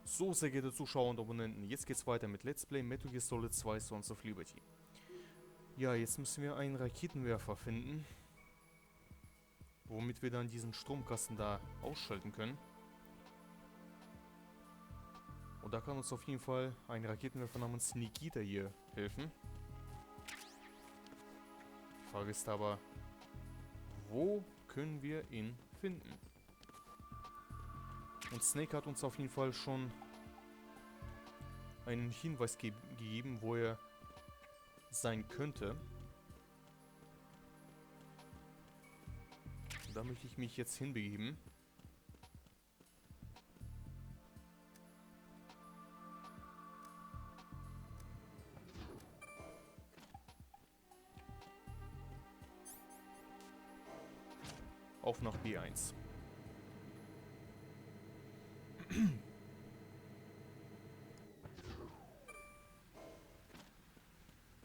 So, sehr geehrte Zuschauer und Abonnenten, jetzt geht's weiter mit Let's Play Metal Gear Solid 2 Sons of Liberty. Ja, jetzt müssen wir einen Raketenwerfer finden, womit wir dann diesen Stromkasten da ausschalten können. Und da kann uns auf jeden Fall ein Raketenwerfer namens Nikita hier helfen. Die Frage ist aber, wo können wir ihn finden? Und Snake hat uns auf jeden Fall schon einen Hinweis gegeben, wo er sein könnte. Da möchte ich mich jetzt hinbegeben. Auf nach B1.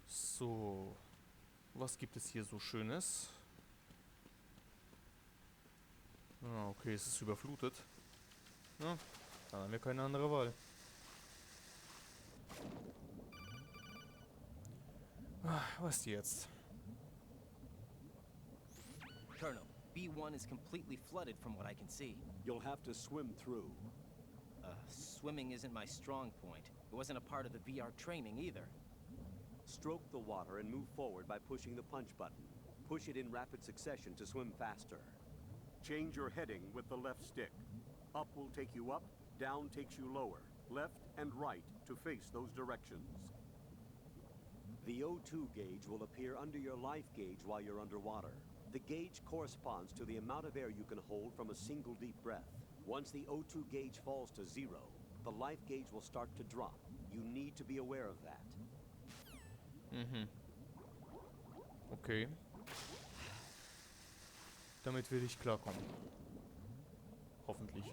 So, was gibt es hier so Schönes? Ah, okay, es ist überflutet. Ja, dann haben wir keine andere Wahl. Was jetzt? Colonel, B1 is completely flooded from what I can see. You'll have to swim through. Swimming isn't my strong point. It wasn't a part of the VR training either. Stroke the water and move forward by pushing the punch button. Push it in rapid succession to swim faster. Change your heading with the left stick. Up will take you up, down takes you lower. Left and right to face those directions. The O2 gauge will appear under your life gauge while you're underwater. The gauge corresponds to the amount of air you can hold from a single deep breath. Once the O2 gauge falls to zero, the life gauge will start to drop. You need to be aware of that. Okay. Damit will ich klarkommen. Hoffentlich.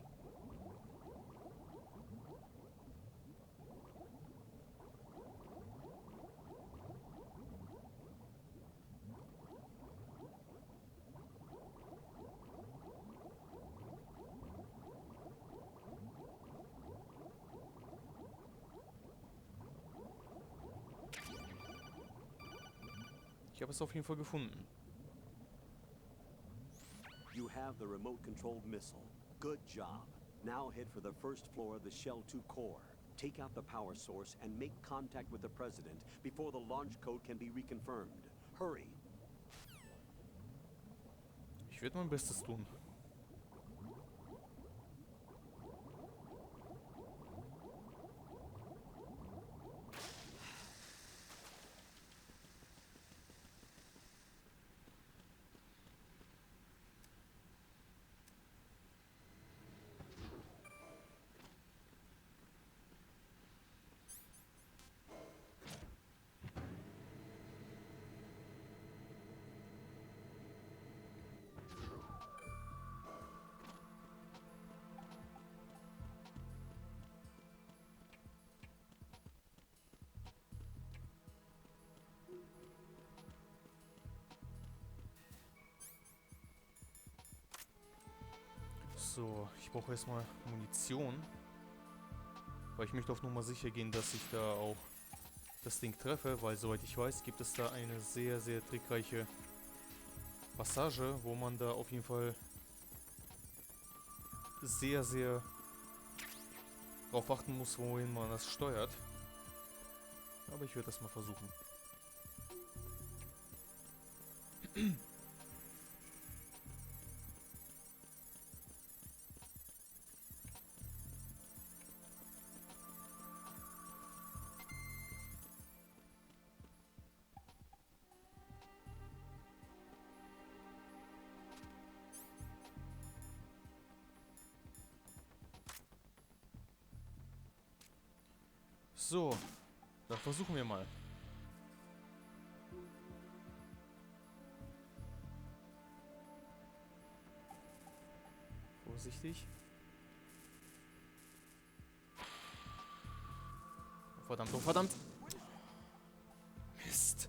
Ich habe es auf jeden Fall gefunden. You have the remote-controlled missile. Good job. Now head for the first floor of the Shell 2 core. Take out the power source and make contact with the President before the launch code can be reconfirmed. Hurry. Ich werde mein Bestes tun. So, ich brauche erstmal Munition. Weil ich möchte auf Nummer sicher gehen, dass ich da auch das Ding treffe, weil soweit ich weiß, gibt es da eine sehr, sehr trickreiche Passage, wo man da auf jeden Fall sehr, sehr darauf achten muss, wohin man das steuert. Aber ich werde das mal versuchen. So, dann versuchen wir mal. Vorsichtig. Oh, verdammt, oh verdammt. Mist.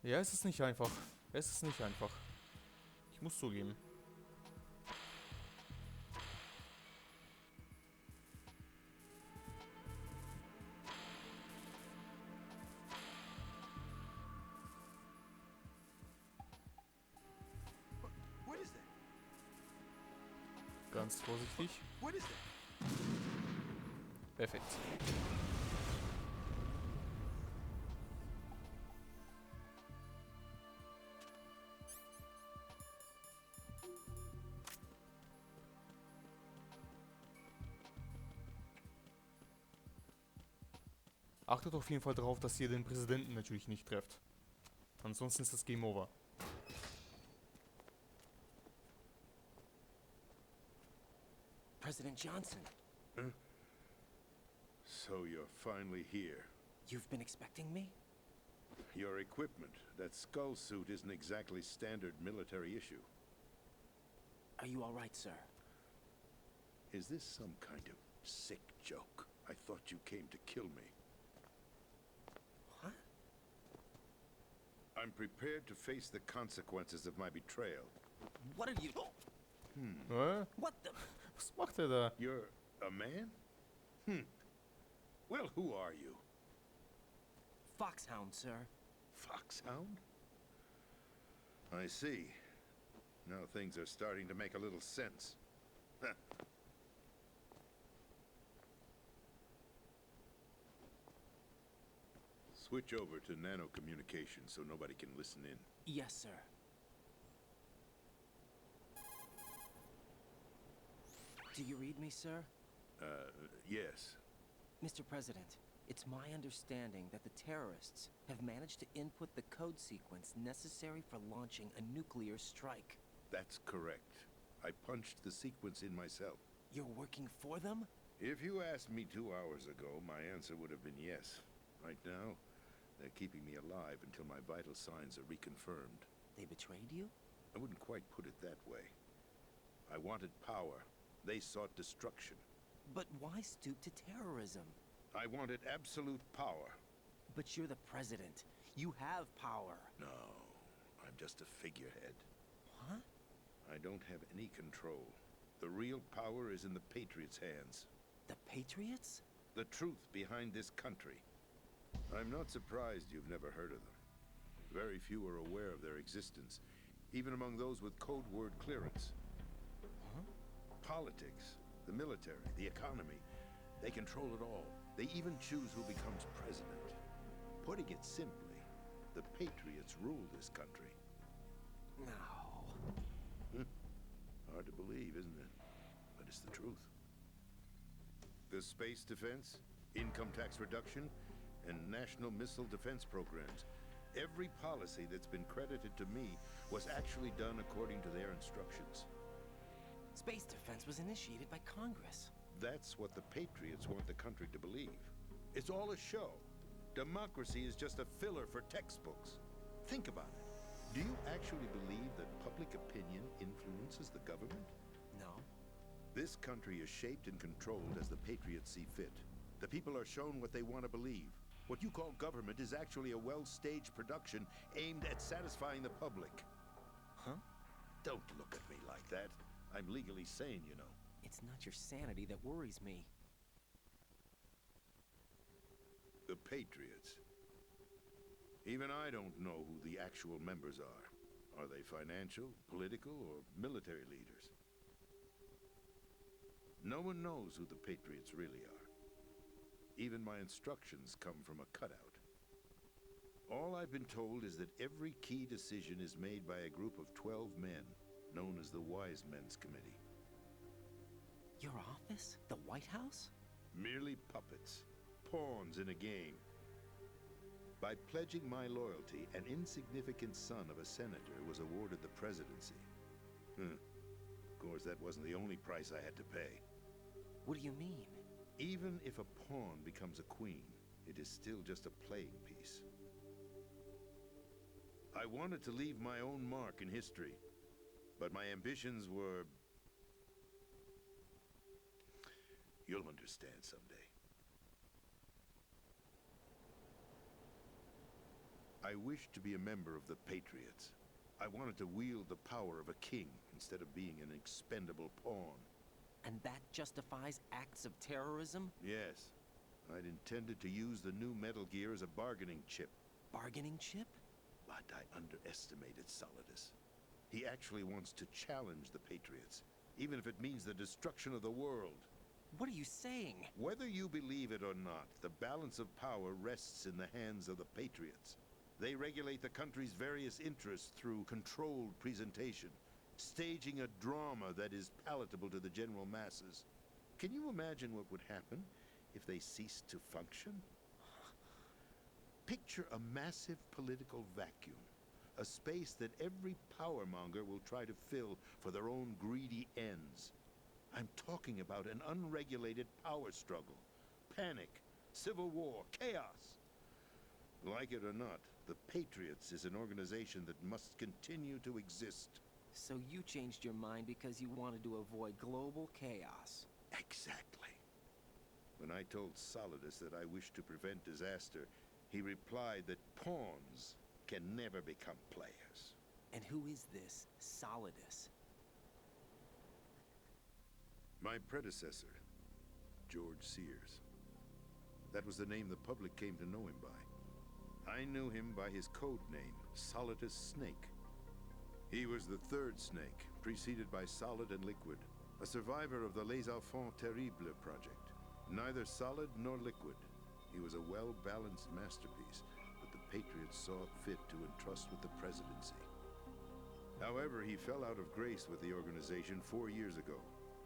Ja, es ist nicht einfach. Es ist nicht einfach. Ich muss zugeben. Ganz vorsichtig. What is it? Perfekt. Achtet auf jeden Fall darauf, dass ihr den Präsidenten natürlich nicht trefft. Ansonsten ist das Game Over. President Johnson, So you're finally here. you've been expecting me? Your equipment, that skull suit isn't exactly standard military issue. Are you all right, sir? Is this some kind of sick joke? I thought you came to kill me. What? I'm prepared to face the consequences of my betrayal. What are you... What the... Was macht er da? You're a man? Well, who are you? Foxhound, sir. Foxhound? I see. Now things are starting to make a little sense. Huh. Switch over to nano communication so nobody can listen in. Yes, sir. Do you read me, sir? Yes. Mr. President, it's my understanding that the terrorists have managed to input the code sequence necessary for launching a nuclear strike. That's correct. I punched the sequence in myself. You're working for them? If you asked me 2 hours ago, my answer would have been yes. Right now, they're keeping me alive until my vital signs are reconfirmed. They betrayed you? I wouldn't quite put it that way. I wanted power. They sought destruction. But why stoop to terrorism? I wanted absolute power. But you're the president. You have power. No, I'm just a figurehead. What? I don't have any control. The real power is in the Patriots' hands. The Patriots? The truth behind this country. I'm not surprised you've never heard of them. Very few are aware of their existence, even among those with code word clearance. Huh? Politics, the military, the economy, they control it all. They even choose who becomes president. Putting it simply, the Patriots rule this country. No. Hard to believe, isn't it? But it's the truth. The space defense, income tax reduction, and national missile defense programs. Every policy that's been credited to me was actually done according to their instructions. Space defense was initiated by Congress. That's what the Patriots want the country to believe. It's all a show. Democracy is just a filler for textbooks. Think about it. Do you actually believe that public opinion influences the government? No. This country is shaped and controlled as the Patriots see fit. The people are shown what they want to believe. What you call government is actually a well-staged production aimed at satisfying the public. Huh? Don't look at me like that. I'm legally sane, you know. It's not your sanity that worries me. The Patriots. Even I don't know who the actual members are. Are they financial, political, or military leaders? No one knows who the Patriots really are. Even my instructions come from a cutout. All I've been told is that every key decision is made by a group of 12 men, known as the Wise Men's Committee. Your office? The White House? Merely puppets, pawns in a game. By pledging my loyalty, an insignificant son of a senator was awarded the presidency. Of course, that wasn't the only price I had to pay. What do you mean? Even if a pawn becomes a queen, it is still just a playing piece. I wanted to leave my own mark in history, but my ambitions were... You'll understand someday. I wished to be a member of the Patriots. I wanted to wield the power of a king instead of being an expendable pawn. And that justifies acts of terrorism? Yes. I'd intended to use the new Metal Gear as a bargaining chip. Bargaining chip? But I underestimated Solidus. He actually wants to challenge the Patriots. even if it means the destruction of the world. What are you saying? Whether you believe it or not, the balance of power rests in the hands of the Patriots. They regulate the country's various interests through controlled presentation, staging a drama that is palatable to the general masses. Can you imagine what would happen if they ceased to function? Picture a massive political vacuum, a space that every powermonger will try to fill for their own greedy ends. I'm talking about an unregulated power struggle, panic, civil war, chaos. Like it or not, the Patriots is an organization that must continue to exist. So you changed your mind because you wanted to avoid global chaos. Exactly. When I told Solidus that I wished to prevent disaster, he replied that pawns can never become players. And who is this Solidus? My predecessor, George Sears. That was the name the public came to know him by. I knew him by his code name, Solidus Snake. He was the third snake, preceded by Solid and Liquid, a survivor of the Les Enfants Terribles project. Neither solid nor liquid, he was a well-balanced masterpiece that the Patriots saw fit to entrust with the presidency. However, he fell out of grace with the organization 4 years ago.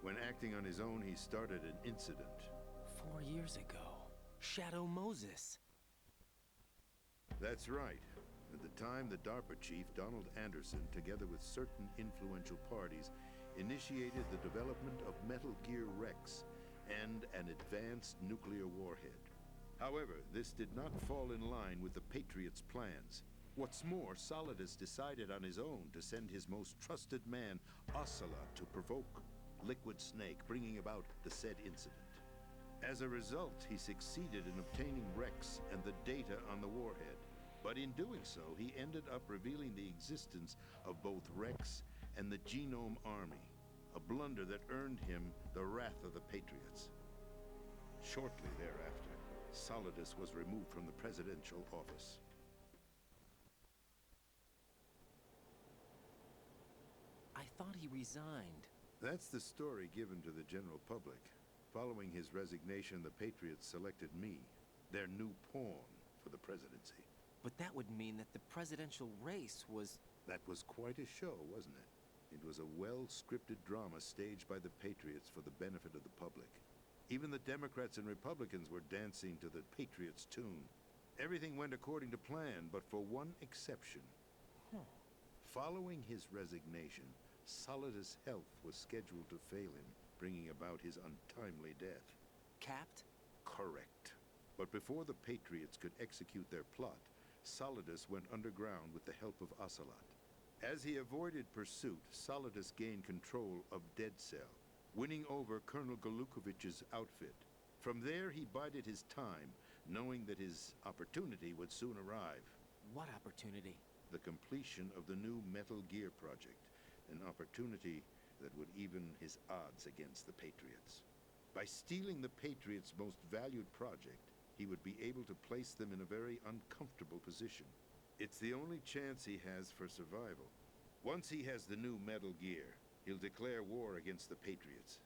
When acting on his own, he started an incident. 4 years ago. Shadow Moses. That's right. At the time, the DARPA chief, Donald Anderson, together with certain influential parties, initiated the development of Metal Gear Rex and an advanced nuclear warhead. However, this did not fall in line with the Patriots' plans. What's more, Solidus decided on his own to send his most trusted man, Ocelot, to provoke Liquid Snake, bringing about the said incident. As a result, he succeeded in obtaining Rex and the data on the warhead. But in doing so, he ended up revealing the existence of both Rex and the Genome Army, a blunder that earned him the wrath of the Patriots. Shortly thereafter, Solidus was removed from the presidential office. I thought he resigned. That's the story given to the general public. Following his resignation, the Patriots selected me, their new pawn, for the presidency. But that would mean that the presidential race was... That was quite a show, wasn't it? It was a well-scripted drama staged by the Patriots for the benefit of the public. Even the Democrats and Republicans were dancing to the Patriots' tune. Everything went according to plan, but for one exception. Following his resignation, Solidus' health was scheduled to fail him, bringing about his untimely death. Capped? Correct. But before the Patriots could execute their plot, Solidus went underground with the help of Ocelot. As he avoided pursuit, Solidus gained control of Dead Cell, winning over Colonel Golukovich's outfit. From there, he bided his time, knowing that his opportunity would soon arrive. What opportunity? The completion of the new Metal Gear project, an opportunity that would even his odds against the Patriots. By stealing the Patriots' most valued project, he would be able to place them in a very uncomfortable position. It's the only chance he has for survival. Once he has the new Metal Gear, he'll declare war against the Patriots.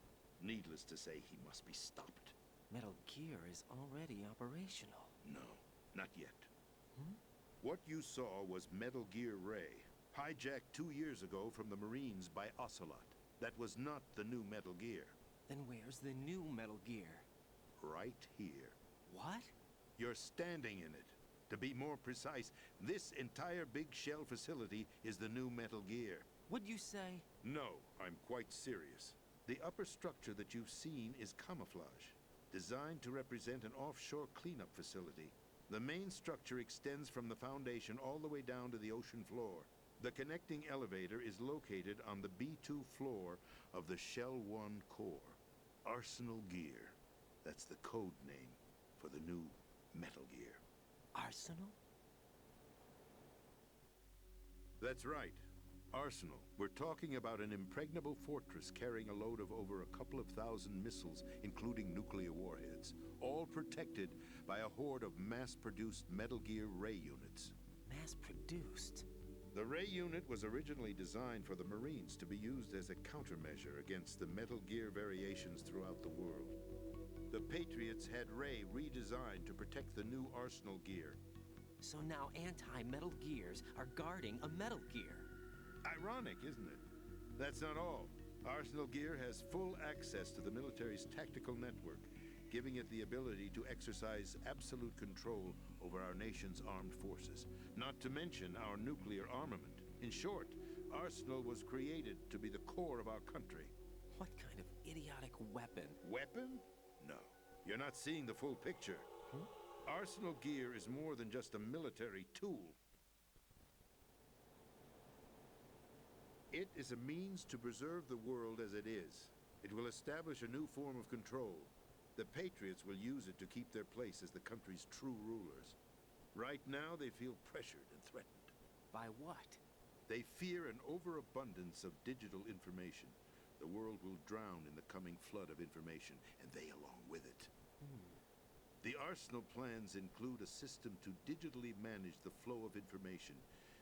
Needless to say, he must be stopped. Metal Gear is already operational. No, not yet. What you saw was Metal Gear Ray, hijacked 2 years ago from the Marines by Ocelot. That was not the new Metal Gear. Then where's the new Metal Gear? Right here. What? You're standing in it. To be more precise, this entire big shell facility is the new Metal Gear. What'd you say? No, I'm quite serious. The upper structure that you've seen is camouflage, designed to represent an offshore cleanup facility. The main structure extends from the foundation all the way down to the ocean floor. The connecting elevator is located on the B2 floor of the Shell 1 core. Arsenal Gear. That's the code name for the new Metal Gear. Arsenal? That's right. Arsenal. We're talking about an impregnable fortress carrying a load of over a couple of thousand missiles, including nuclear warheads, all protected by a horde of mass-produced Metal Gear Ray units. Mass-produced? The Ray unit was originally designed for the Marines to be used as a countermeasure against the Metal Gear variations throughout the world. The Patriots had Ray redesigned to protect the new Arsenal gear. So now anti-Metal Gears are guarding a Metal Gear. Ironic, isn't it? That's not all. Arsenal Gear has full access to the military's tactical network, giving it the ability to exercise absolute control over our nation's armed forces, not to mention our nuclear armament. In short, Arsenal was created to be the core of our country. What kind of idiotic weapon? Weapon? No. You're not seeing the full picture. Arsenal Gear is more than just a military tool. It is a means to preserve the world as it is. It will establish a new form of control. The Patriots will use it to keep their place as the country's true rulers. Right now, they feel pressured and threatened. By what? They fear an overabundance of digital information. The world will drown in the coming flood of information, and they along with it. The Arsenal plans include a system to digitally manage the flow of information,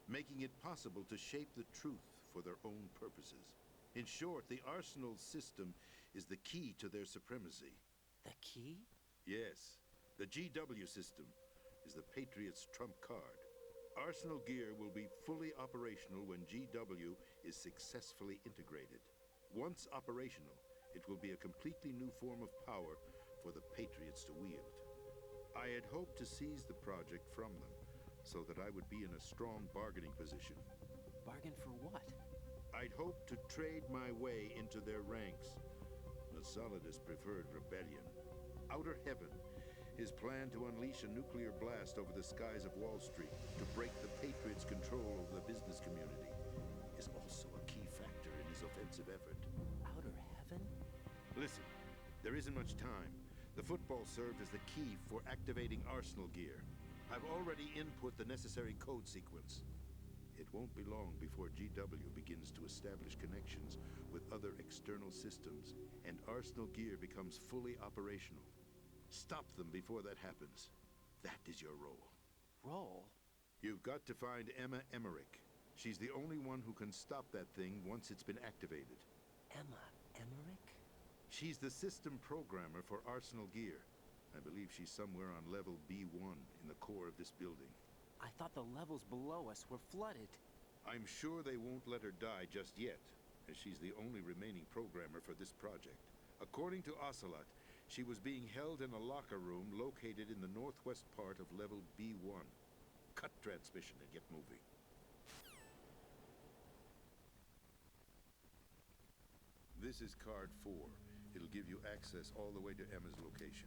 making it possible to shape the truth for their own purposes. In short, the Arsenal system is the key to their supremacy. The key? Yes, the GW system is the Patriots' trump card. Arsenal Gear will be fully operational when GW is successfully integrated. Once operational, it will be a completely new form of power for the Patriots to wield. I had hoped to seize the project from them, so that I would be in a strong bargaining position. Bargain for what? I'd hoped to trade my way into their ranks. Nasalidas preferred rebellion. Outer Heaven, his plan to unleash a nuclear blast over the skies of Wall Street to break the Patriots' control over the business community, is also a key factor in his offensive effort. Outer Heaven? Listen, there isn't much time. The football served as the key for activating Arsenal Gear. I've already input the necessary code sequence. It won't be long before GW begins to establish connections with other external systems, and Arsenal Gear becomes fully operational. Stop them before that happens. That is your role. Role? You've got to find Emma Emmerich. She's the only one who can stop that thing once it's been activated. Emma Emmerich? She's the system programmer for Arsenal Gear. I believe she's somewhere on level B1 in the core of this building. I thought the levels below us were flooded. I'm sure they won't let her die just yet, as she's the only remaining programmer for this project. According to Ocelot, she was being held in a locker room located in the northwest part of level B1. Cut transmission and get moving. This is card 4. It'll give you access all the way to Emma's location.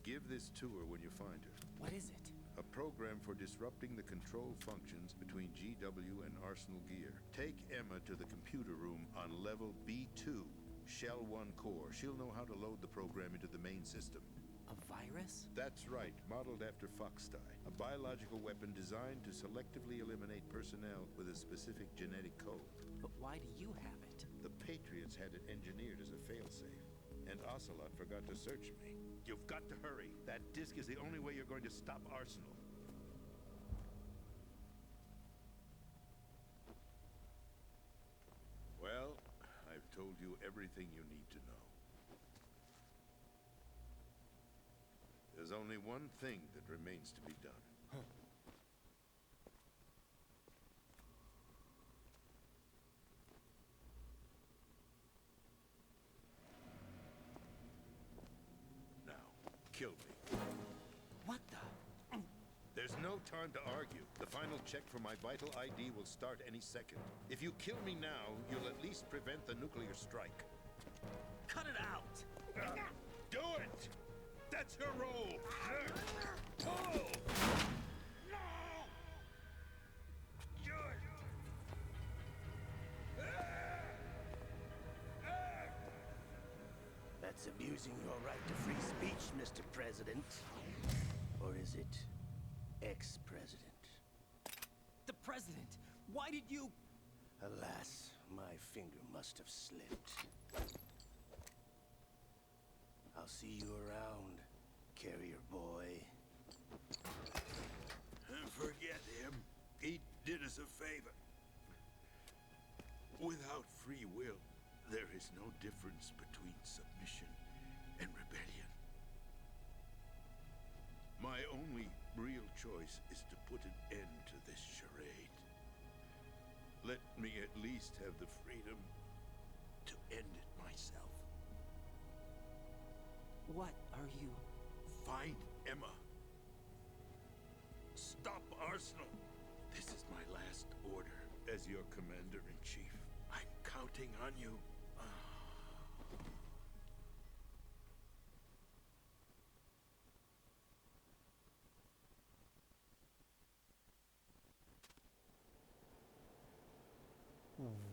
Give this to her when you find her. What is it? A program for disrupting the control functions between GW and Arsenal Gear. Take Emma to the computer room on level B2, Shell 1 core. She'll know how to load the program into the main system. A virus? That's right, modeled after Foxdie. A biological weapon designed to selectively eliminate personnel with a specific genetic code. But why do you have it? The Patriots had it engineered as a failsafe, and Ocelot forgot to search me. You've got to hurry. That disk is the only way you're going to stop Arsenal. Well, I've told you everything you need to know. There's only one thing that remains to be done. Kill me. What the? There's no time to argue. The final check for my vital ID will start any second. If you kill me now, you'll at least prevent the nuclear strike. Cut it out! Do it! That's her role! Pull! That's abusing your right to free speech, Mr. President. Or is it ex-president? The president! Why did you... Alas, my finger must have slipped. I'll see you around, carrier boy. Forget him. Eat did us a favor. Without free will, there is no difference between submission and rebellion. My only real choice is to put an end to this charade. Let me at least have the freedom to end it myself. What are you... Find Emma. Stop Arsenal. This is my last order as your commander-in-chief. I'm counting on you.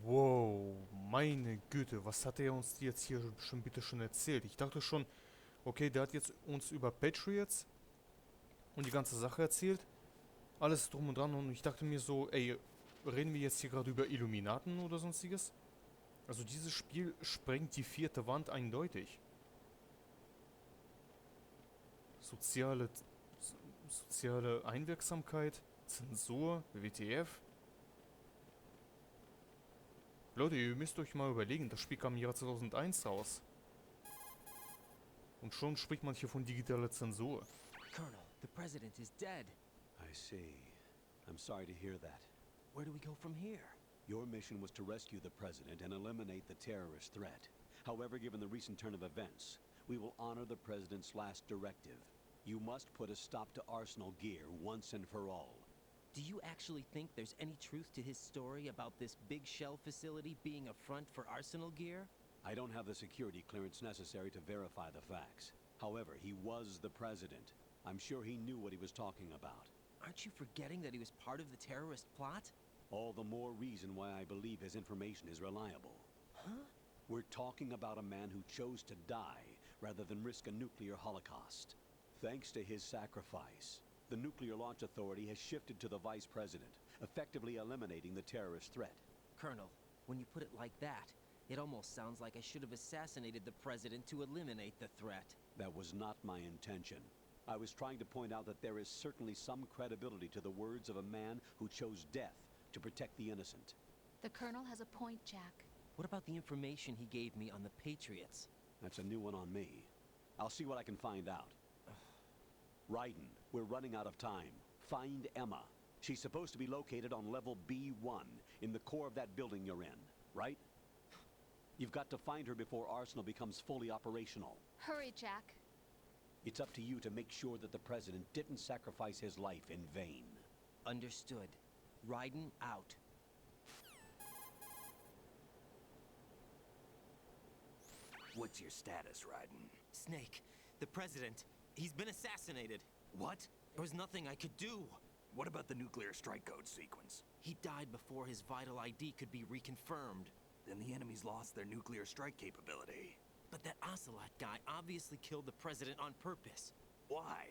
Wow, meine Güte, was hat er uns jetzt hier schon bitte schon erzählt? Ich dachte schon, okay, der hat jetzt uns über Patriots und die ganze Sache erzählt. Alles drum und dran und ich dachte mir so, ey, reden wir jetzt hier gerade über Illuminaten oder sonstiges? Also dieses Spiel sprengt die vierte Wand eindeutig. Soziale Einwirksamkeit, Zensur, WTF. Leute, ihr müsst euch mal überlegen, das Spiel kam im Jahr 2001 raus. Und schon spricht man hier von digitaler Zensur. Colonel, the president is dead. I see. I'm sorry to hear that. Where do we go from here? Your mission was to rescue the president and eliminate the terrorist threat. However, given the recent turn of events, we will honor the president's last directive. You must put a stop to Arsenal Gear once and for all. Do you actually think there's any truth to his story about this big shell facility being a front for Arsenal Gear? I don't have the security clearance necessary to verify the facts. However, he was the president. I'm sure he knew what he was talking about. Aren't you forgetting that he was part of the terrorist plot? All the more reason why I believe his information is reliable. Huh? We're talking about a man who chose to die rather than risk a nuclear holocaust. Thanks to his sacrifice, the Nuclear Launch Authority has shifted to the vice president, effectively eliminating the terrorist threat. Colonel, when you put it like that, it almost sounds like I should have assassinated the president to eliminate the threat. That was not my intention. I was trying to point out that there is certainly some credibility to the words of a man who chose death to protect the innocent. The Colonel has a point, Jack. What about the information he gave me on the Patriots? That's a new one on me. I'll see what I can find out. Raiden, we're running out of time. Find Emma. She's supposed to be located on level B1, in the core of that building you're in, right? You've got to find her before Arsenal becomes fully operational. Hurry, Jack. It's up to you to make sure that the president didn't sacrifice his life in vain. Understood. Raiden out. What's your status, Raiden? Snake, the president, he's been assassinated. What? There was nothing I could do. What about the nuclear strike code sequence? He died before his vital ID could be reconfirmed. Then the enemy's lost their nuclear strike capability. But that Ocelot guy obviously killed the president on purpose. Why?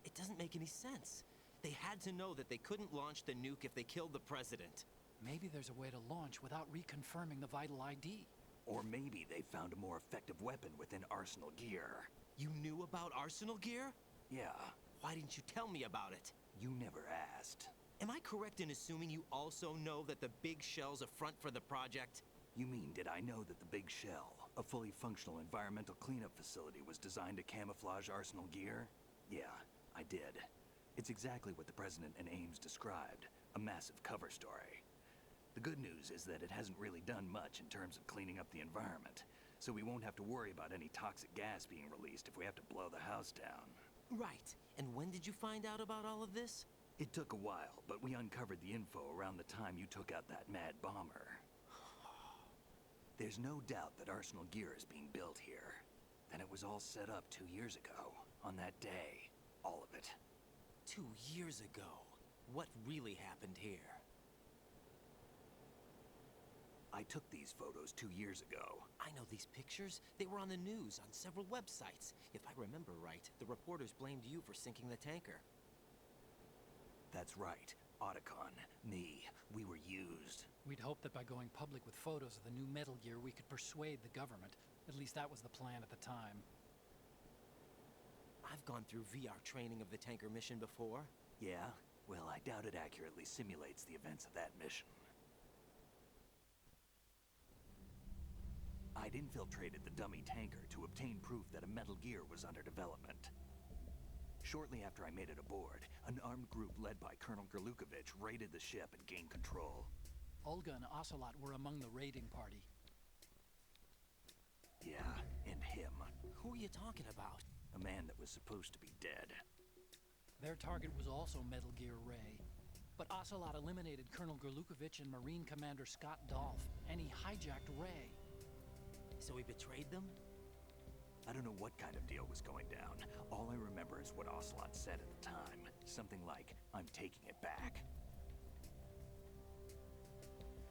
It doesn't make any sense. They had to know that they couldn't launch the nuke if they killed the president. Maybe there's a way to launch without reconfirming the vital ID. Or maybe they found a more effective weapon within Arsenal Gear. You knew about Arsenal Gear? Yeah, Why didn't you tell me about it? you never asked. Am I correct in assuming you also know that the big shell's a front for the project? You mean, did I know that the Big Shell, a fully functional environmental cleanup facility, was designed to camouflage Arsenal Gear? Yeah, I did. It's exactly what the President and Ames described, a massive cover story. The good news is that it hasn't really done much in terms of cleaning up the environment, so we won't have to worry about any toxic gas being released if we have to blow the house down. Right. And when did you find out about all of this? It took a while, but we uncovered the info around the time you took out that mad bomber. There's no doubt that Arsenal Gear is being built here. Then it was all set up 2 years ago, on that day. All of it. 2 years ago. What really happened here? I took these photos 2 years ago. I know these pictures. They were on the news, on several websites. If I remember right, the reporters blamed you for sinking the tanker. That's right. Otacon, me, we were used. We'd hoped that by going public with photos of the new Metal Gear, we could persuade the government. At least that was the plan at the time. I've gone through VR training of the tanker mission before. Yeah? Well, I doubt it accurately simulates the events of that mission. I'd infiltrated the dummy tanker to obtain proof that a Metal Gear was under development. Shortly after I made it aboard, an armed group led by Colonel Gerlukovich raided the ship and gained control. Olga and Ocelot were among the raiding party. Yeah, and him. Who are you talking about? A man that was supposed to be dead. Their target was also Metal Gear Ray. But Ocelot eliminated Colonel Gerlukovich and Marine Commander Scott Dolph, and he hijacked Ray. So he betrayed them? I don't know what kind of deal was going down. All I remember is what Ocelot said at the time. Something like, "I'm taking it back."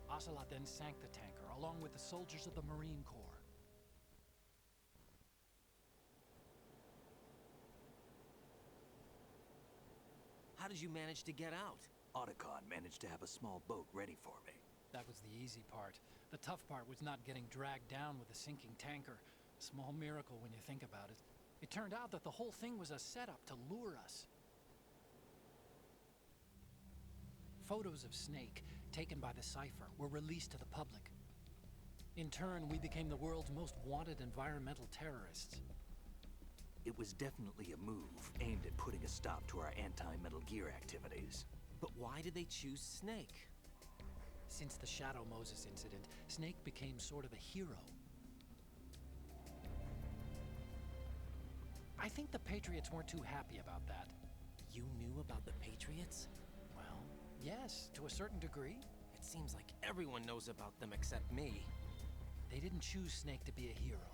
Ocelot then sank the tanker, along with the soldiers of the Marine Corps. How did you manage to get out? Otacon managed to have a small boat ready for me. That was the easy part. The tough part was not getting dragged down with a sinking tanker. A small miracle when you think about it. It turned out that the whole thing was a setup to lure us. Photos of Snake, taken by the Cypher, were released to the public. In turn, we became the world's most wanted environmental terrorists. It was definitely a move aimed at putting a stop to our anti-Metal Gear activities. But why did they choose Snake? Since the Shadow Moses incident, Snake became sort of a hero. I think the Patriots weren't too happy about that. You knew about the Patriots? Well, yes, to a certain degree. It seems like everyone knows about them except me. They didn't choose Snake to be a hero.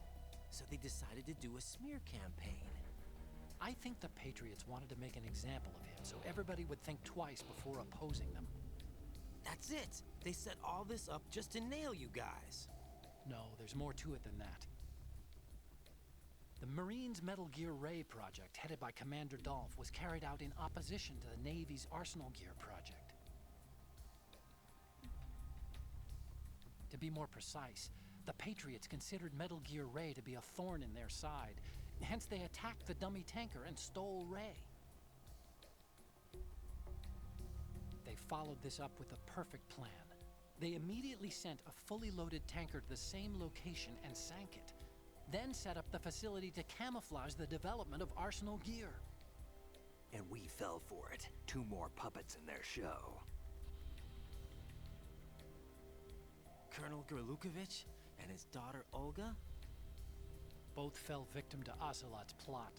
So they decided to do a smear campaign. I think the Patriots wanted to make an example of him so everybody would think twice before opposing them. That's it! They set all this up just to nail you guys. No, there's more to it than that. The Marines' Metal Gear Ray project, headed by Commander Dolph, was carried out in opposition to the Navy's Arsenal Gear project. To be more precise, the Patriots considered Metal Gear Ray to be a thorn in their side. Hence, they attacked the dummy tanker and stole Ray. They followed this up with a perfect plan. They immediately sent a fully loaded tanker to the same location and sank it. Then set up the facility to camouflage the development of Arsenal Gear. And we fell for it. 2 more puppets in their show. Colonel Gerlukovich and his daughter Olga? Both fell victim to Ocelot's plot.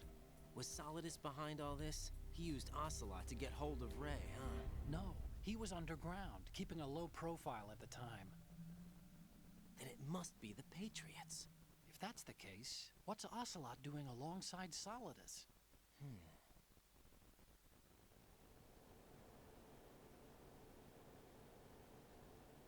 Was Solidus behind all this? He used Ocelot to get hold of Ray, huh? No, he was underground, keeping a low profile at the time. Then it must be the Patriots. If that's the case, what's Ocelot doing alongside Solidus?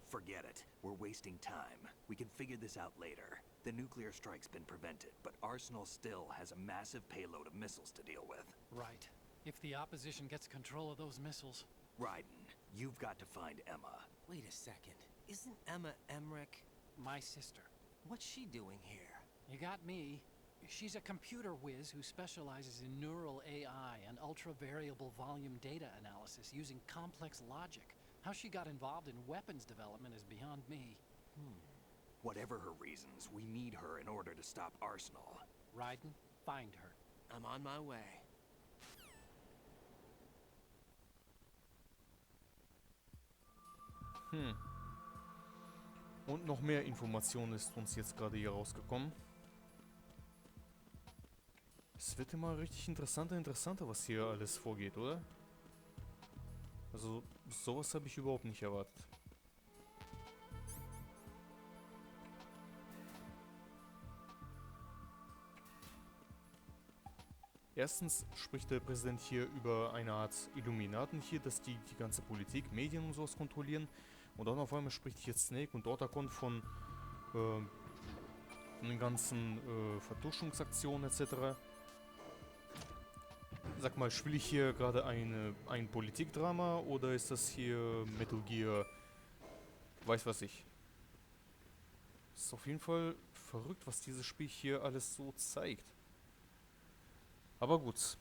Forget it. We're wasting time. We can figure this out later. The nuclear strike's been prevented, but Arsenal still has a massive payload of missiles to deal with. Right. If the opposition gets control of those missiles... Raiden, you've got to find Emma. Wait a second. Isn't Emma Emmerich? My sister. What's she doing here? You got me. She's a computer whiz who specializes in neural AI and ultra-variable volume data analysis using complex logic. How she got involved in weapons development is beyond me. Whatever her reasons, we need her in order to stop Arsenal. Raiden, find her. I'm on my way. Und noch mehr Informationen ist uns jetzt gerade hier rausgekommen. Es wird immer richtig interessanter, was hier alles vorgeht, oder? Also, sowas habe ich überhaupt nicht erwartet. Erstens spricht der Präsident hier über eine Art Illuminaten hier, dass die ganze Politik, Medien und sowas kontrollieren. Und dann auf einmal spricht hier Snake und Otacon von den ganzen Vertuschungsaktionen etc. Sag mal, spiele ich hier gerade ein Politikdrama oder ist das hier Metal Gear? Weiß was ich. Es ist auf jeden Fall verrückt, was dieses Spiel hier alles so zeigt. Aber gut.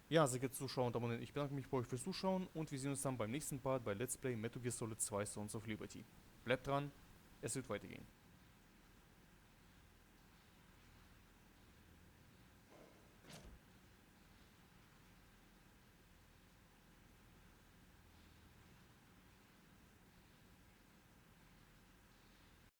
Ja, sehr geehrte Zuschauer und Abonnenten, ich bedanke mich bei euch fürs Zuschauen und wir sehen uns dann beim nächsten Part bei Let's Play Metal Gear Solid 2 Sons of Liberty. Bleibt dran, es wird weitergehen.